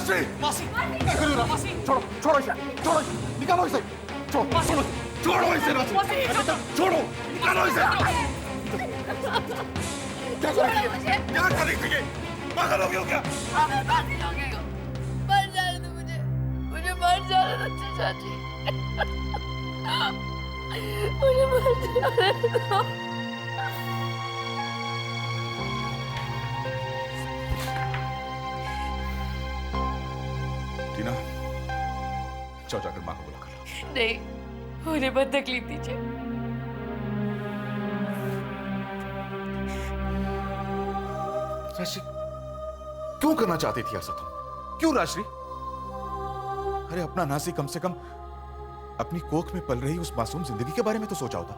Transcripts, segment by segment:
राशि, मौसी, मौसी, छोड़ो, छोड़ो इसे, छोड़ो, निकालो इसे, छोड़ो, छोड़ो इसे राशि, छोड़ो, निकालो इसे। क्या कर रही है? क्या कर रही है? पागल हो गए हो क्या? मर जाने दो मुझे मर जाने दो चाचा जी। मुझे मर जाने दो। टीना, जाओ जाकर माँ को बुला कर लो। नहीं, उन्हें मत तकलीफ दीजिए। राशि, क्यों करना चाहती थी ऐसा तुम? क्यों राशि? अरे अपना नासी कम से कम अपनी कोख में पल रही उस मासूम जिंदगी के बारे में तो सोचा होता।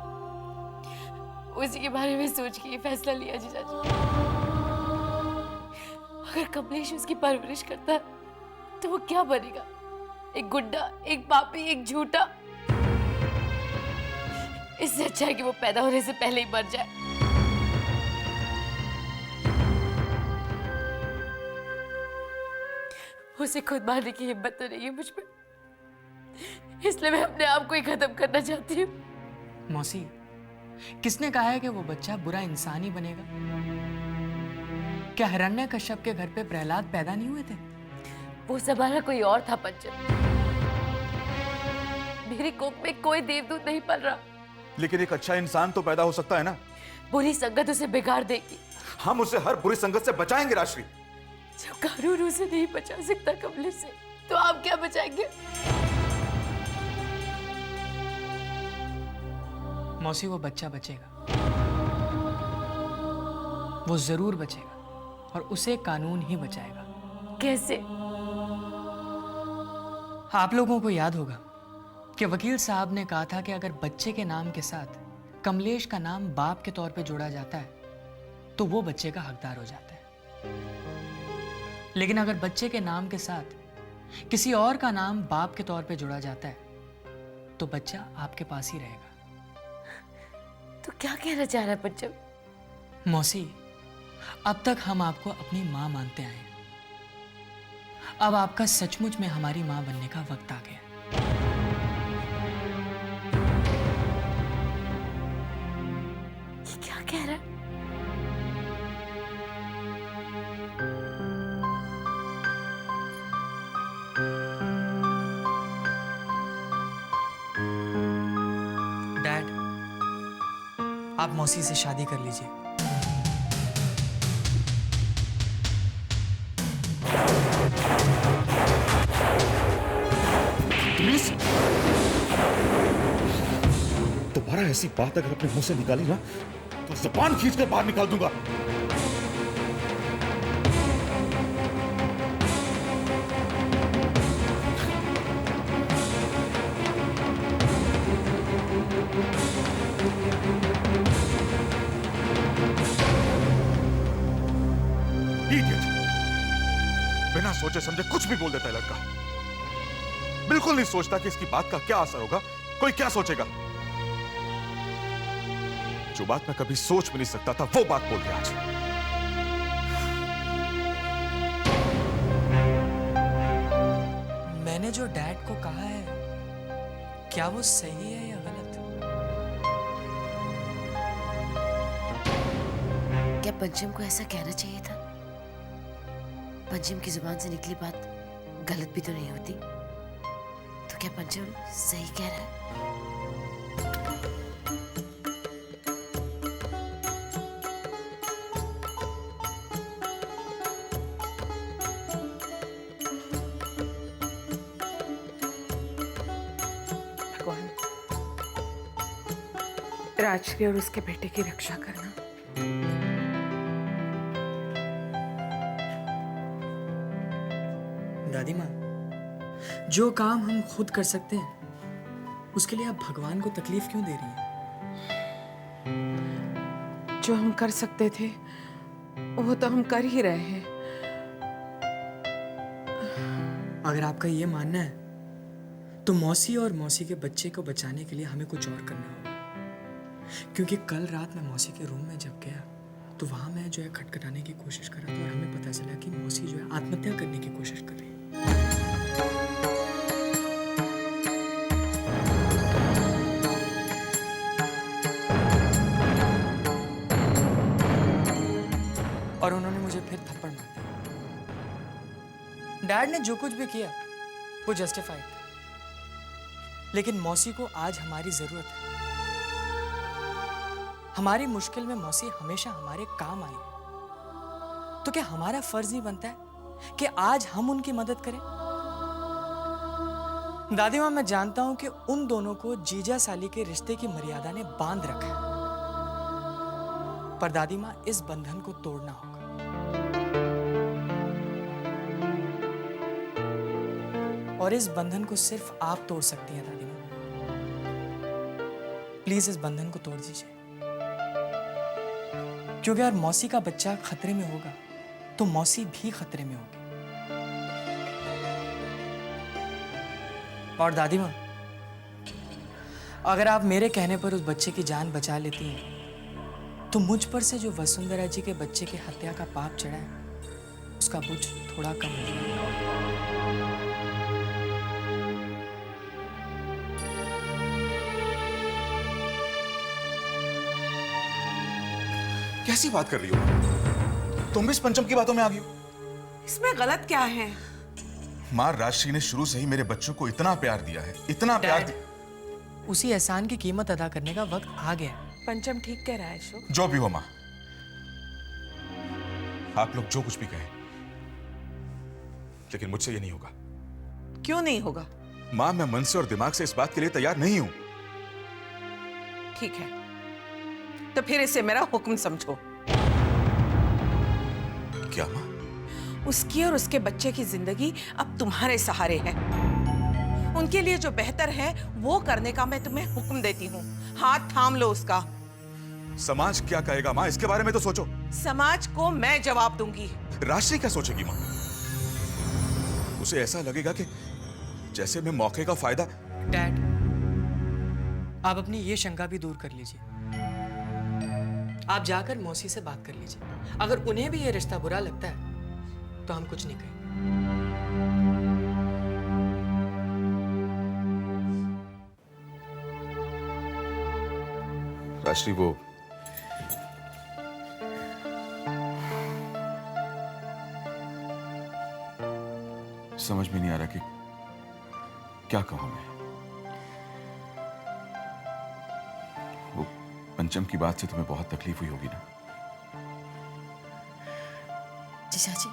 उसी के बारे में सोच के ये फैसला लिया जीजा जी। अगर कमलेश उसकी परवरिश करता है तो वो क्या बनेगा? एक गुंडा, एक पापी, एक झूठा। इससे अच्छा है कि वो पैदा होने से पहले ही मर जाए। उसे खुद मारने की हिम्मत तो नहीं है मुझ में, इसलिए मैं अपने आप को ही खत्म करना चाहती हूँ। मौसी, किसने कहा है कि वो बच्चा बुरा इंसान ही बनेगा? क्या हिरण्यकश्यप के घर पे प्रहलाद पैदा नहीं हुए थे? वो जमाना कोई और था पंचम। मेरी कोख में कोई देवदूत नहीं पल रहा। लेकिन एक अच्छा इंसान तो पैदा हो सकता है ना? बुरी संगत उसे बिगाड़ देगी। हम उसे हर बुरी संगत से बचाएंगे राशि। जब कानून उसे नहीं बचा सकता कमलेश से, तो आप क्या बचाएंगे? मौसी, वो बच्चा बचेगा, वो जरूर बचेगा और उसे कानून ही बचाएगा। कैसे? आप लोगों को याद होगा कि वकील साहब ने कहा था कि अगर बच्चे के नाम के साथ कमलेश का नाम बाप के तौर पे जोड़ा जाता है तो वो बच्चे का हकदार हो जाता है। लेकिन अगर बच्चे के नाम के साथ किसी और का नाम बाप के तौर पे जोड़ा जाता है तो बच्चा आपके पास ही रहेगा। तो क्या कहना चाह रहा है पंचम? मौसी, अब तक हम आपको अपनी माँ मानते आए हैं। अब आपका सचमुच में हमारी माँ बनने का वक्त आ गया। ये क्या कह रहा है? डैड, आप मौसी से शादी कर लीजिए। प्लीज, दोबारा ऐसी बात अगर अपने मुंह से निकाली ना तो जुबान खींच कर बाहर निकाल दूंगा। Idiot! बिना सोचे समझे कुछ भी बोल देता है लड़का। बिल्कुल नहीं सोचता कि इसकी बात का क्या असर होगा, कोई क्या सोचेगा। जो बात मैं कभी सोच भी नहीं सकता था वो बात बोल गया आज। मैंने जो डैड को कहा है, क्या वो सही है या गलत? क्या पंचम को ऐसा कहना चाहिए था? पंचम की जुबान से निकली बात गलत भी तो नहीं होती। तो क्या पंचम सही कह रहा है? भगवान, राजश्री और उसके बेटे की रक्षा करना। दादी माँ, जो काम हम खुद कर सकते हैं उसके लिए आप भगवान को तकलीफ क्यों दे रही हैं? जो हम कर सकते थे वो तो हम कर ही रहे हैं। अगर आपका ये मानना है तो मौसी और मौसी के बच्चे को बचाने के लिए हमें कुछ और करना होगा। क्योंकि कल रात मैं मौसी के रूम में जब गया तो वहां मैं जो है खटखटाने की कोशिश कर रहा था और हमें पता चला कि मौसी जो है आत्महत्या करने की कोशिश कर रही है। फिर थप्पड़ मार दिया। डैड ने जो कुछ भी किया वो जस्टिफाइड था, लेकिन मौसी को आज हमारी जरूरत है। हमारी मुश्किल में मौसी हमेशा हमारे काम आई है, तो क्या हमारा फर्ज नहीं बनता है कि आज हम उनकी मदद करें? दादी माँ, मैं जानता हूं कि उन दोनों को जीजा साली के रिश्ते की मर्यादा ने बांध रखा है, पर दादी माँ, इस बंधन को तोड़ना होगा। और इस बंधन को सिर्फ आप तोड़ सकती हैं दादी माँ। प्लीज इस बंधन को तोड़ दीजिए, क्योंकि अगर मौसी का बच्चा खतरे में होगा तो मौसी भी खतरे में होगी। और दादी माँ, अगर आप मेरे कहने पर उस बच्चे की जान बचा लेती हैं तो मुझ पर से जो वसुंधरा जी के बच्चे की हत्या का पाप चढ़ा है उसका बोझ थोड़ा कम हो जाएगा। कैसी बात कर रही हो? तुम भी इस पंचम की बातों में आ गई हो? इसमें गलत क्या है? मां, राजश्री ने शुरू से ही मेरे बच्चों को इतना प्यार दिया है, इतना प्यार डैड, उसी एहसान की कीमत अदा करने का वक्त आ गया है। पंचम ठीक कह रहा है अशोक। जो भी हो मां, आप लोग जो कुछ भी कहें, लेकिन मुझसे ये नहीं होगा। क्यों नहीं होगा? मां, मैं मन से और दिमाग से इस बात के लिए तैयार नहीं हूं। ठीक है, तो फिर इसे मेरा हुक्म समझो। क्या मां? उसकी और उसके बच्चे की जिंदगी अब तुम्हारे सहारे है। उनके लिए जो बेहतर है वो करने का मैं तुम्हें हुक्म देती हूँ। हाथ थाम लो उसका। समाज क्या कहेगा मां, इसके बारे में तो सोचो। समाज को मैं जवाब दूंगी। राशि क्या सोचेगी मां? उसे ऐसा लगेगा कि जैसे मैं मौके का फायदा। डैड, आप अपनी ये शंका भी दूर कर लीजिए। आप जाकर मौसी से बात कर लीजिए। अगर उन्हें भी ये रिश्ता बुरा लगता है तो हम कुछ नहीं कहेंगे। राशि, वो समझ में नहीं आ रहा कि क्या कहूं मैं। वो पंचम की बात से तुम्हें बहुत तकलीफ हुई होगी ना? जीजा जी,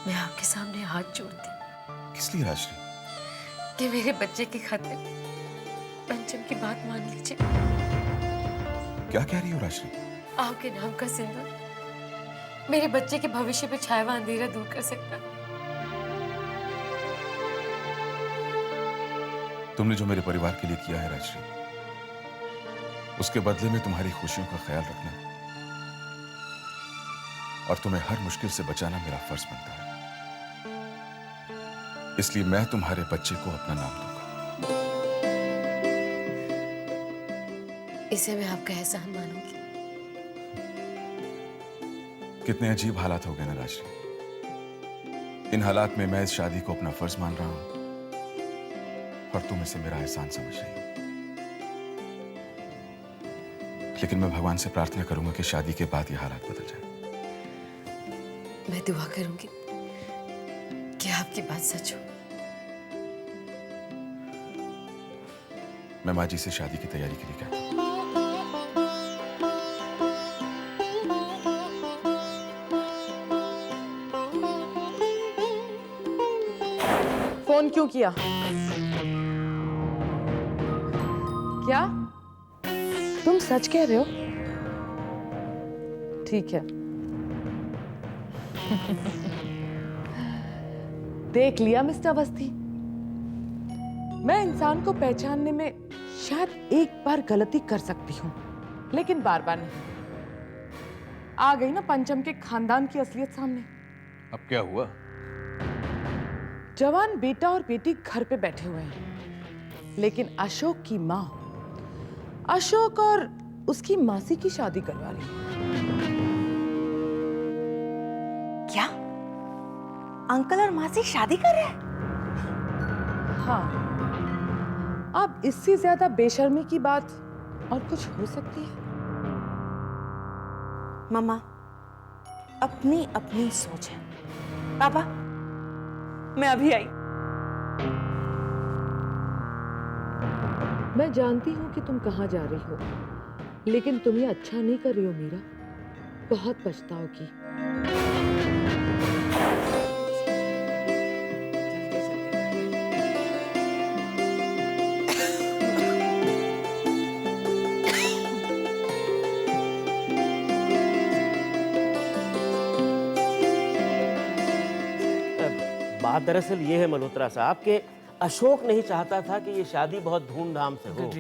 मैं आपके सामने हाथ जोड़ती हूँ किस लिए राशि? कि मेरे बच्चे की खातिर पंचम की बात मान लीजिए। क्या कह रही हो राशि? आपके नाम का सिंदूर मेरे बच्चे के भविष्य पे छाया हुआ अंधेरा दूर कर सकता है। तुमने जो मेरे परिवार के लिए किया है राजश्री, उसके बदले में तुम्हारी खुशियों का ख्याल रखना और तुम्हें हर मुश्किल से बचाना मेरा फर्ज बनता है। इसलिए मैं तुम्हारे बच्चे को अपना नाम दूंगा। इसे मैं आपका एहसान मानूंगी। कितने अजीब हालात हो गए ना राशि। इन हालात में मैं इस शादी को अपना फर्ज मान रहा हूं और तुम इसे मेरा एहसान समझ रही हो। लेकिन मैं भगवान से प्रार्थना करूंगा कि शादी के बाद ये हालात बदल जाए। मैं दुआ करूंगी कि आपकी बात सच हो। मैं माँ जी से शादी की तैयारी के लिए कहता हूं। फोन क्यों किया? क्या तुम सच कह रहे हो? ठीक है। देख लिया मिस्टर अवस्थी, मैं इंसान को पहचानने में शायद एक बार गलती कर सकती हूँ, लेकिन बार बार नहीं। आ गई ना पंचम के खानदान की असलियत सामने। अब क्या हुआ? जवान बेटा और बेटी घर पे बैठे हुए हैं, लेकिन अशोक की माँ अशोक और उसकी मासी की शादी करवा रही है। क्या अंकल और मासी शादी कर रहे हैं? हाँ, अब इससे ज्यादा बेशर्मी की बात और कुछ हो सकती है? मम्मा, अपनी अपनी सोच है। पापा, मैं अभी आई। मैं जानती हूँ कि तुम कहाँ जा रही हो, लेकिन तुम ये अच्छा नहीं कर रही हो मीरा। बहुत पछताओगी। बात दरअसल ये है मल्होत्रा साहब कि अशोक नहीं चाहता था कि ये शादी बहुत धूमधाम से हो,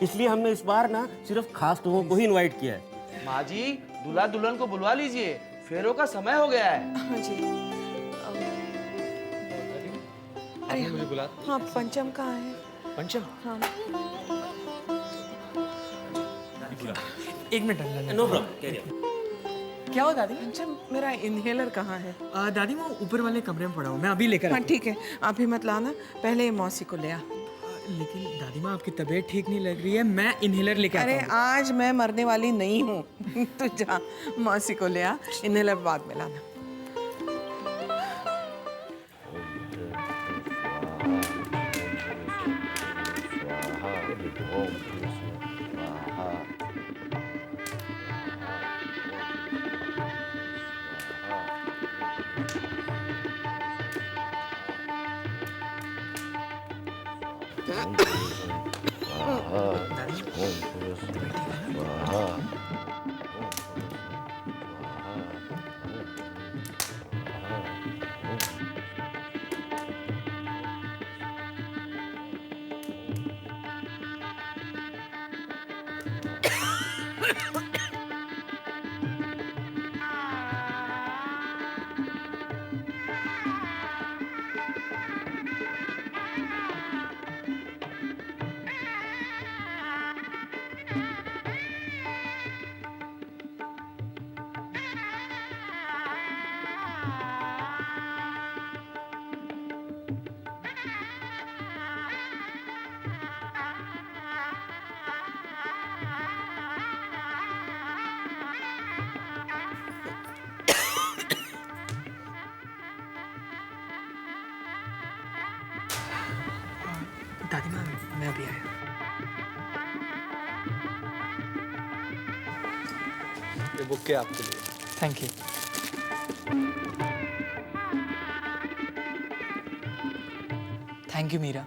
इसलिए हमने इस बार ना सिर्फ खास लोगों को ही इनवाइट किया है। माँ जी, दूल्हा दुल्हन को बुलवा लीजिए, फेरों का समय हो गया है। हाँ जी। अरे मुझे बुला। हाँ, पंचम कहाँ है? पंचम? हाँ। एक मिनट अल्लाह। No problem. क्या हो दादी? पंचम, मेरा इनहेलर कहाँ है? दादी मैं ऊपर वाले कमरे में पड़ा हूँ, मैं अभी लेकर हाँ ठीक है, अभी मत लाना, पहले ये मौसी को ले आ। लेकिन दादी माँ आपकी तबीयत ठीक नहीं लग रही है, मैं इनहेलर लेके आता अरे हूँ। आज मैं मरने वाली नहीं हूँ। तू जा, मौसी को ले आ, इनहेलर बाद में लाना। दादी माँ मैं अभी आया। ये बुक आपके लिए। Thank you. Thank you Meera.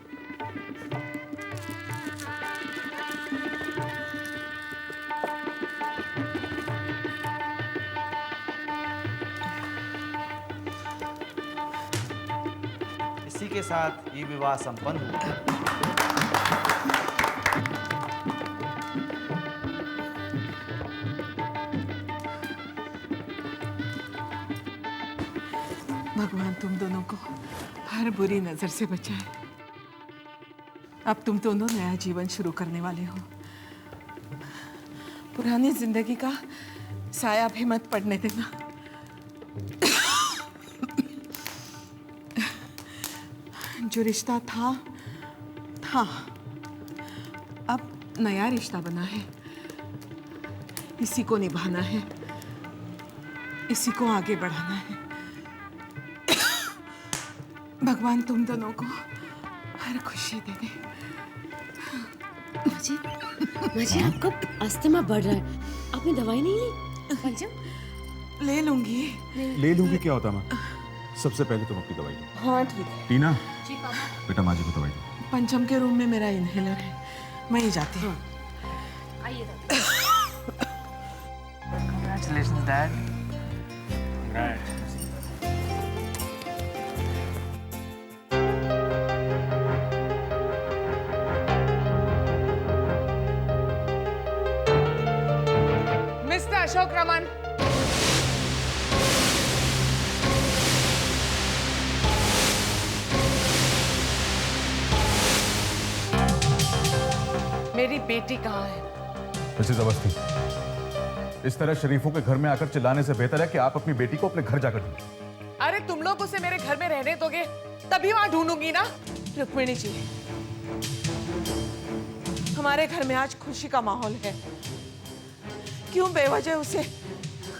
इसी के साथ ये विवाह संपन्न हुआ। भगवान तुम दोनों को हर बुरी नजर से बचाए। अब तुम दोनों नया जीवन शुरू करने वाले हो। पुरानी जिंदगी का साया भी मत पड़ने देना। जो रिश्ता था अब नया रिश्ता बना है, इसी को निभाना है, इसी को आगे बढ़ाना है। भगवान तुम दोनों को हर खुशी दे दे। माँ जी आपका अस्थमा बढ़ रहा है, आपने दवाई नहीं ली? पंचम? ले लूंगी। ले लूंगी क्या होता माँ? सबसे पहले तुम अपनी दवाई लो। हाँ ठीक है। टीना जी पापा, बेटा माँ जी को दवाई दो। पंचम के रूम में मेरा इनहेलर है, मैं ही जाती हूँ। Congratulations, Dad. Mister Ashok Raman, मेरी बेटी कहाँ है? मिसेज अवस्थी, इस तरह शरीफों के घर में आकर चिल्लाने से बेहतर है कि आप अपनी बेटी को अपने घर जाकर ढूंढें। अरे तुम लोग उसे मेरे घर में रहने दोगे तभी वहां ढूंढूंगी ना। रुक्मिणी जी, हमारे घर में आज खुशी का माहौल है, क्यों बेवजह उसे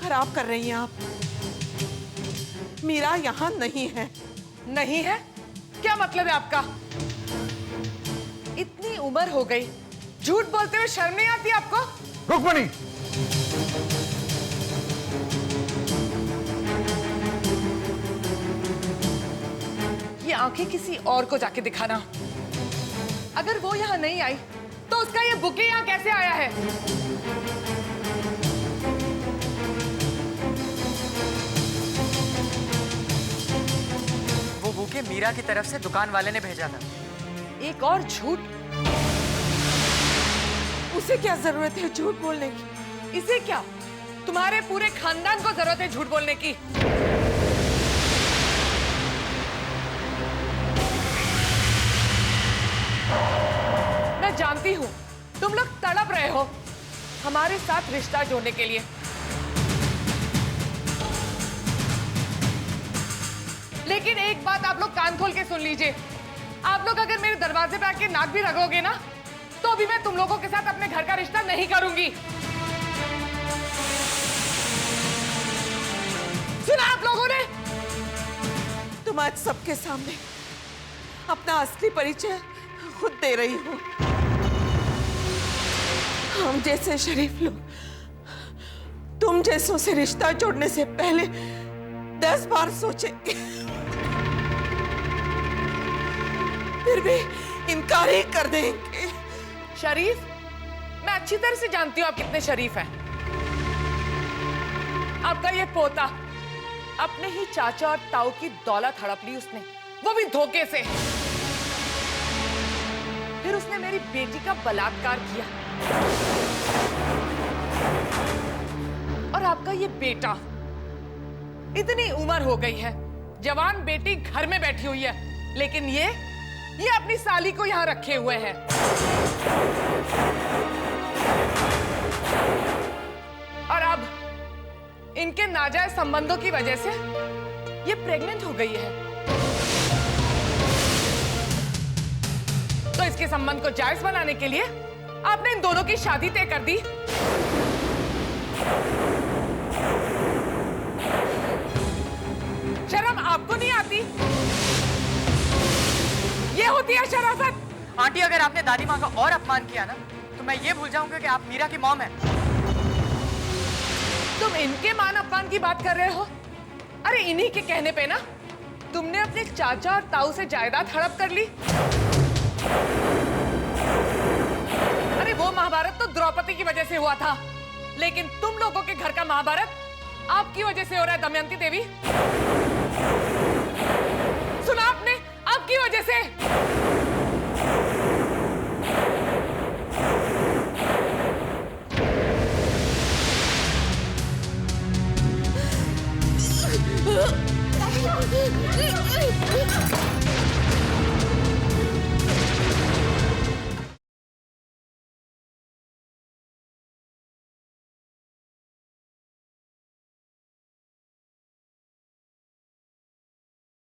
खराब कर रही हैं आप। मीरा यहाँ नहीं है। नहीं है? क्या मतलब है आपका? इतनी उम्र हो गई, झूठ बोलते हुए शर्म नहीं आती आपको? रुक्मणी, ये आंखें किसी और को जाके दिखाना। अगर वो यहाँ नहीं आई तो उसका ये बुके यहाँ कैसे आया है? वो बुके मीरा की तरफ से दुकान वाले ने भेजा था। एक और झूठ। उसे क्या जरूरत है झूठ बोलने की? इसे क्या? तुम्हारे पूरे खानदान को जरूरत है झूठ बोलने की। मैं जानती हूँ तुम लोग तड़प रहे हो हमारे साथ रिश्ता जोड़ने के लिए, लेकिन एक बात आप लोग कान खोल के सुन लीजिए। आप लोग अगर मेरे दरवाजे पे आके नाक भी रगोगे ना, तो भी मैं तुम लोगों के साथ अपने घर का रिश्ता नहीं करूंगी। सुना आप लोगों ने? तुम आज सबके सामने अपना असली परिचय खुद दे रही हो। हम जैसे शरीफ लोग तुम जैसों से रिश्ता जोड़ने से पहले 10 बार सोचेंगे, फिर भी इनकार ही कर देंगे। शरीफ? मैं अच्छी तरह से जानती हूँ आप कितने शरीफ हैं। आपका ये पोता अपने ही चाचा और ताऊ की दौलत हड़प ली उसने, वो भी धोखे से। फिर उसने मेरी बेटी का बलात्कार किया। और आपका ये बेटा, इतनी उम्र हो गई है, जवान बेटी घर में बैठी हुई है, लेकिन ये अपनी साली को यहां रखे हुए हैं। और अब इनके नाजायज संबंधों की वजह से ये प्रेग्नेंट हो गई है। तो इसके संबंध को जायज बनाने के लिए आपने इन दोनों की शादी तय कर दी। शर्म आपको नहीं आती? ये होती है शराफत। आंटी, अगर आपने दादी माँ का और अपमान किया ना, तो मैं ये भूल जाऊंगा कि आप मीरा की मॉम हैं। तुम इनके मान अपमान की बात कर रहे हो? अरे इन्हीं के कहने पे ना तुमने अपने चाचा और ताऊ से जायदाद हड़प कर ली। अरे वो महाभारत तो द्रौपदी की वजह से हुआ था, लेकिन तुम लोगों के घर का महाभारत आपकी वजह से हो रहा है, दमयंती देवी। सुना आपने? आपकी वजह से।